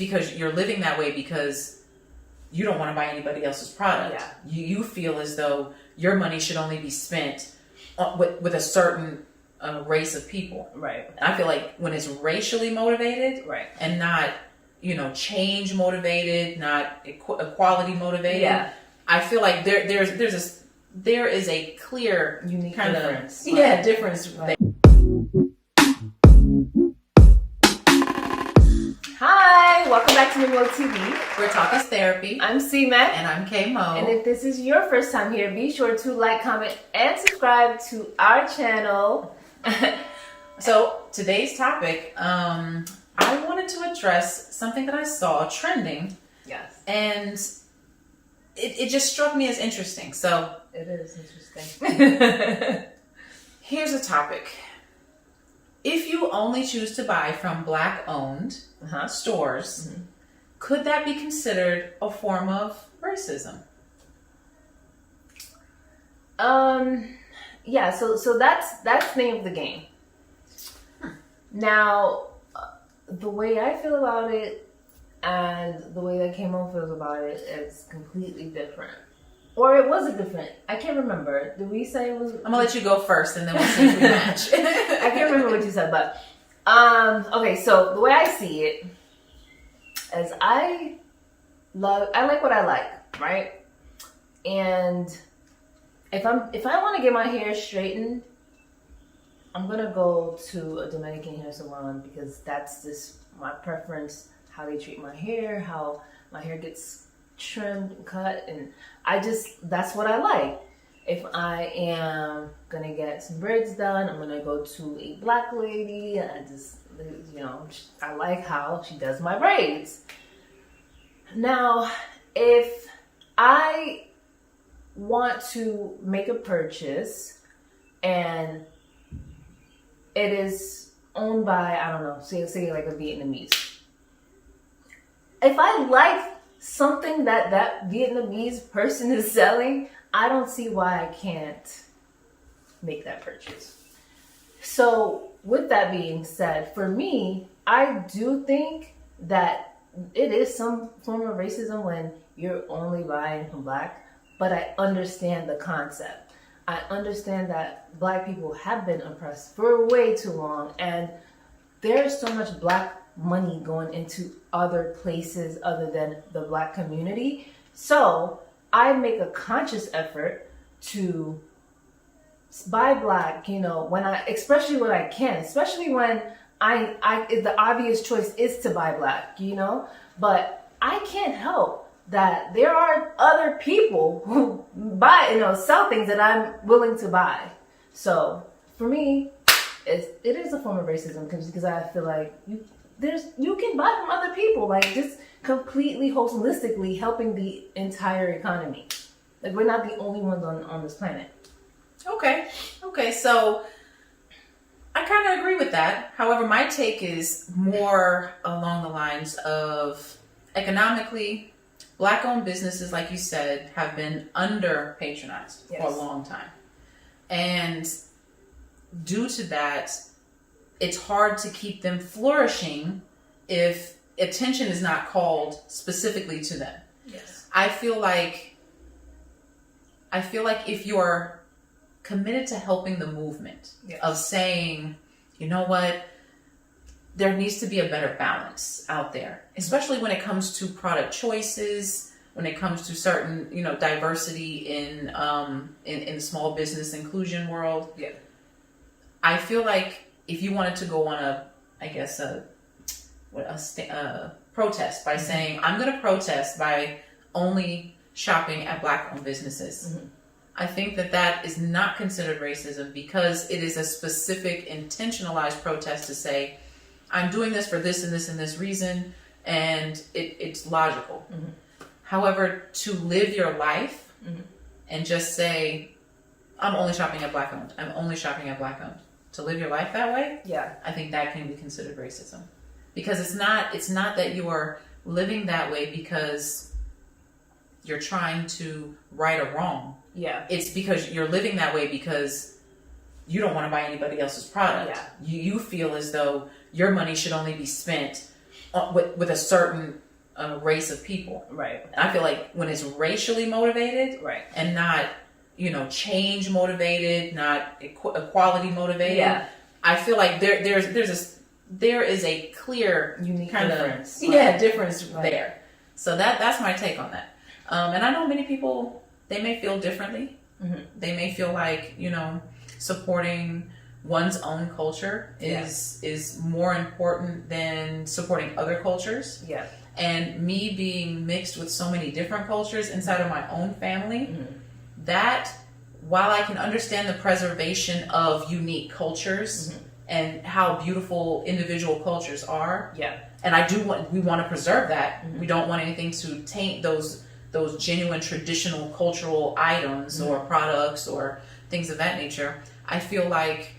because you're living that way because you don't want to buy anybody else's product. Yeah. You feel as though your money should only be spent with a certain race of people. Right. And I feel like when it's racially motivated, Right. and not, change motivated, not equality motivated. Yeah. I feel like there is a clear Unique kind difference. of difference. Right. Hi, welcome back to McMoTV. Where talk is therapy. I'm C-Mac. And I'm K-Mo. And if this is your first time here, be sure to like, comment, and subscribe to our channel. So today's topic, I wanted to address something that I saw trending. Yes. And it just struck me as interesting. So it is interesting. Here's a topic. If you only choose to buy from Black-owned stores, could that be considered a form of racism? Yeah, so that's the name of the game. Now, the way I feel about it and the way that K-Mo feels about it is completely different. Or it wasn't different. I can't remember. Did we say it was? I'm gonna let you go first, and then we'll see if we match. I can't remember what you said, but okay. So the way I see it is, I like what I like, right? And if I want to get my hair straightened, I'm gonna go to a Dominican hair salon because that's just my preference. How they treat my hair, how my hair gets trimmed, cut, and that's what I like. If I am gonna get some braids done, I'm gonna go to a black lady. I like how she does my braids. Now, if I want to make a purchase and it is owned by, I don't know, say like a Vietnamese. If I like something that Vietnamese person is selling, I don't see why I can't make that purchase. So with that being said, for me, I do think that it is some form of racism when you're only buying from Black, but I understand the concept. I understand that Black people have been oppressed for way too long, and there's so much Black money going into other places other than the Black community. So I make a conscious effort to buy Black, especially when I can, especially when the obvious choice is to buy Black, but I can't help that there are other people who sell things that I'm willing to buy. So for me, it is a form of racism because I feel like you can buy from other people, like just completely holistically helping the entire economy. Like, we're not the only ones on this planet. Okay, so I kind of agree with that. However, my take is more along the lines of economically, Black-owned businesses, like you said, have been under patronized for a long time. And due to that, it's hard to keep them flourishing if attention is not called specifically to them. Yes. I feel like if you're committed to helping the movement of saying, you know what, there needs to be a better balance out there, especially when it comes to product choices, when it comes to certain, diversity in the small business inclusion world. Yeah. I feel like if you wanted to go on a protest by saying, I'm going to protest by only shopping at Black-owned businesses. I think that is not considered racism because it is a specific intentionalized protest to say, I'm doing this for this and this and this reason, and it's logical. However, to live your life and just say, I'm only shopping at Black-owned, I'm only shopping at Black-owned. To live your life that way, I think that can be considered racism, because it's not that you are living that way because you're trying to right a wrong. Yeah, it's because you're living that way because you don't want to buy anybody else's product. Yeah. You feel as though your money should only be spent with a certain race of people. Right. And I feel like when it's racially motivated, Right. and not, change motivated, not equality motivated. Yeah. I feel like there is a clear Unique kind difference. of difference there. So that's my take on that. And I know many people, they may feel differently. Mm-hmm. They may feel like supporting one's own culture is more important than supporting other cultures. Yeah. And me being mixed with so many different cultures inside of my own family, Mm-hmm. that while I can understand the preservation of unique cultures and how beautiful individual cultures are, and we want to preserve that. We don't want anything to taint those genuine traditional cultural items or products or things of that nature. I feel like,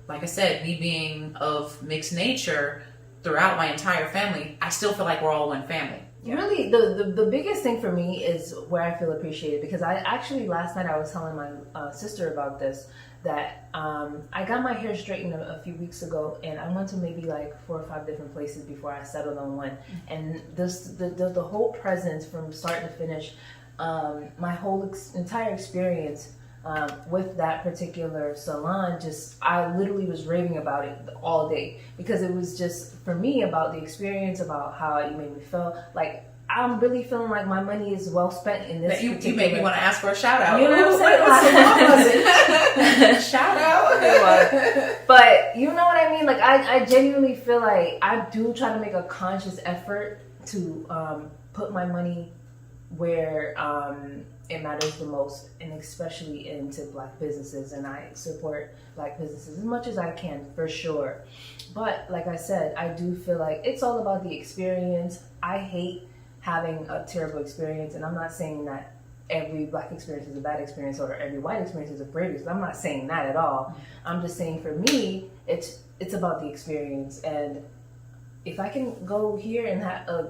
like I said, me being of mixed nature throughout my entire family, I still feel like we're all one family. Yeah. Really, the biggest thing for me is where I feel appreciated, because I actually, last night I was telling my sister about this, that I got my hair straightened a few weeks ago, and I went to maybe like 4 or 5 different places before I settled on one. And the whole presence from start to finish, my whole entire experience with that particular salon, I literally was raving about it all day, because it was just, for me, about the experience, about how it made me feel. Like, I'm really feeling like my money is well spent in this. You made me want to ask for a shout out. You know what I'm saying? Shout out. But you know what I mean? Like, I genuinely feel like I do try to make a conscious effort to put my money where it matters the most, and especially into Black businesses. And I support Black businesses as much as I can, for sure. But like I said, I do feel like it's all about the experience. I hate having a terrible experience, and I'm not saying that every Black experience is a bad experience or every white experience is a great experience. I'm not saying that at all. I'm just saying, for me, it's about the experience. And if I can go here and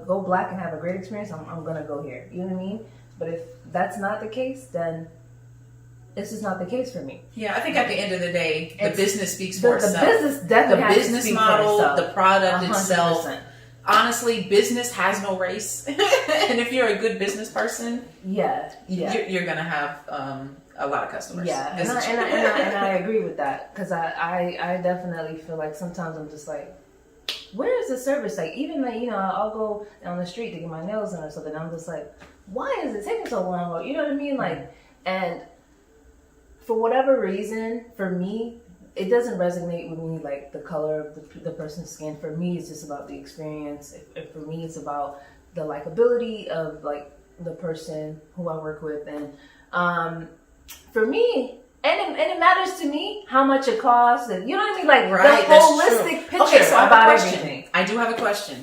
go Black and have a great experience, I'm gonna go here. You know what I mean? But if that's not the case, then this is not the case for me. Yeah, I think at the end of the day, the business speaks for itself. The business definitely has to business speak model, for itself. the product 100%. itself. Honestly, business has no race. And if you're a good business person, you're going to have a lot of customers. Yeah, and I agree with that, because I definitely feel like sometimes I'm just like, where is the service? Like, even like, I'll go down the street to get my nails done or something. I'm just like, why is it taking so long? Or, you know what I mean? Like, and for whatever reason, for me, it doesn't resonate with me, like the color of the person's skin. For me, it's just about the experience. For me, it's about the likability of like the person who I work with, and for me, and it matters to me how much it costs, and you know what I mean, like the holistic picture about everything. I do have a question,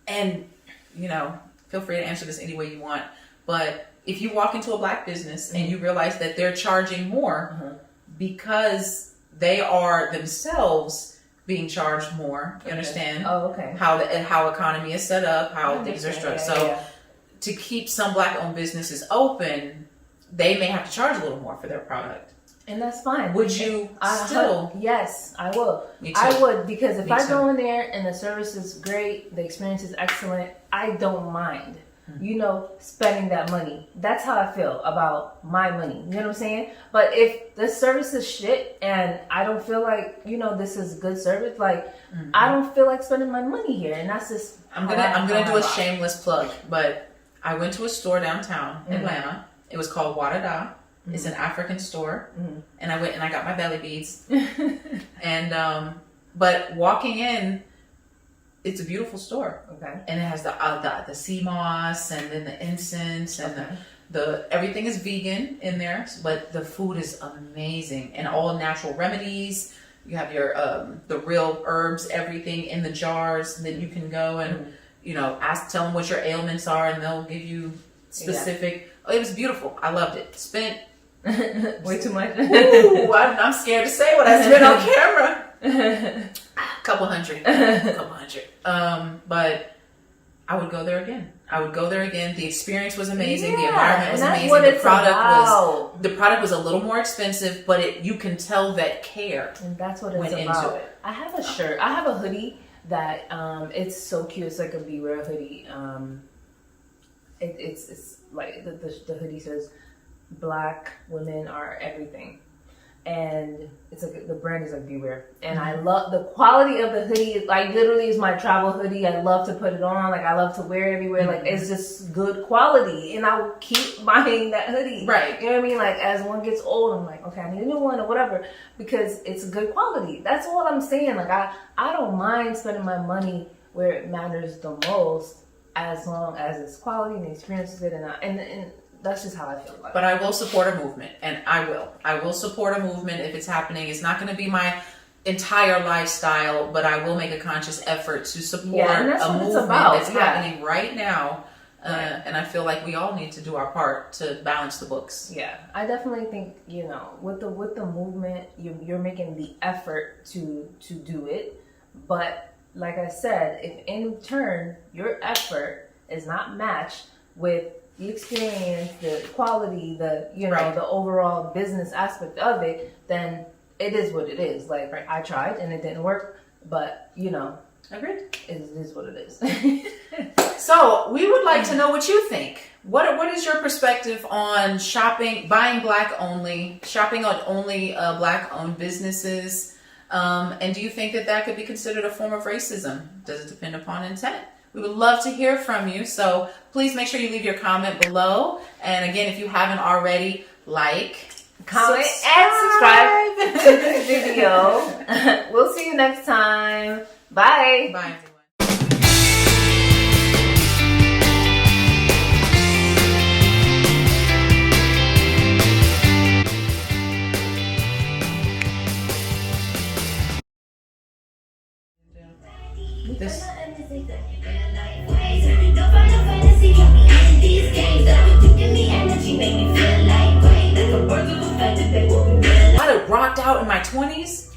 and feel free to answer this any way you want. But if you walk into a Black business and you realize that they're charging more because they are themselves being charged more. You understand? Oh, okay. How economy is set up, how things are structured. To keep some Black-owned businesses open, they may have to charge a little more for their product. And that's fine. Would you still? Yes, I will. Me too. I would, because if I go in there and the service is great, the experience is excellent, I don't mind. Spending that money. That's how I feel about my money. You know what I'm saying? But if the service is shit and I don't feel like, this is good service, like I don't feel like spending my money here. And that's just I'm gonna do a shameless plug, but I went to a store downtown Atlanta. It was called Wadada. It's an African store. And I went and I got my belly beads. And but walking in, it's a beautiful store. Okay. And it has the sea moss and then the incense and the everything is vegan in there, but the food is amazing and all natural remedies. You have your the real herbs, everything in the jars that you can go and tell them what your ailments are, and they'll give you specific. Oh, it was beautiful. I loved it. Spent way too much. Ooh, I'm scared to say what I spent on camera. Couple hundred. But I would go there again. The experience was amazing. The environment was amazing. The product was a little more expensive, but you can tell that care. And that's what it's about. I have a shirt. I have a hoodie that it's so cute. It's like a Beware hoodie. It's like the hoodie says, "Black women are everything," and it's like the brand is like Beware. And I love the quality of the hoodie. Like literally, is my travel hoodie. I love to put it on. Like I love to wear it everywhere. Like it's just good quality, and I will keep buying that hoodie. Right. You know what I mean? Like as one gets old, I'm like, okay, I need a new one or whatever because it's good quality. That's all I'm saying. Like I don't mind spending my money where it matters the most, as long as it's quality and the experience is good, and that's just how I feel about it. But I will support a movement, and I will support a movement if it's happening. It's not going to be my entire lifestyle, but I will make a conscious effort to support and that's a what it's movement about. that's happening right now. And I feel like we all need to do our part to balance the books. Yeah, I definitely think, you know, with the movement, you're making the effort to do it, but like I said, if in turn your effort is not matched with the experience, the quality, the the overall business aspect of it, then it is what it is. Like I tried and it didn't work, but Agreed. it is what it is. So we would like to know what you think. What is your perspective on buying black only, shopping on only black-owned businesses? And do you think that could be considered a form of racism? Does it depend upon intent? We would love to hear from you. So please make sure you leave your comment below. And again, if you haven't already, like, comment, and subscribe to this video. We'll see you next time. Bye. Bye, everyone. This. I rocked out in my 20s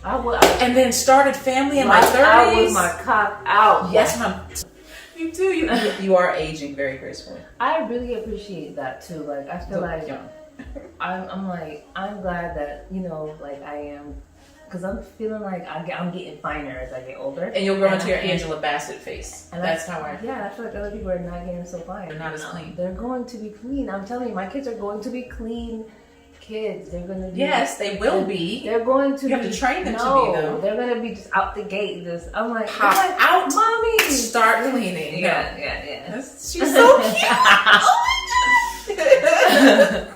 and then started family in my 30s. I was my cop out. Yes, ma'am. You do. You are aging very gracefully. I really appreciate that too. Like I feel like young. I'm glad that I am, because I'm feeling like I'm getting finer as I get older. And you'll grow into your Angela Bassett face. And that's how I. Yeah, I feel like other people are not getting so fine. They're not as clean. They're going to be clean. I'm telling you, my kids are going to be clean kids. They're going to be. Yes, they will be. They're going to. You have to train them to be though. They're going to be just out the gate. I'm like, pop out, mommy. Start cleaning. Yeah. She's so cute. Oh my God.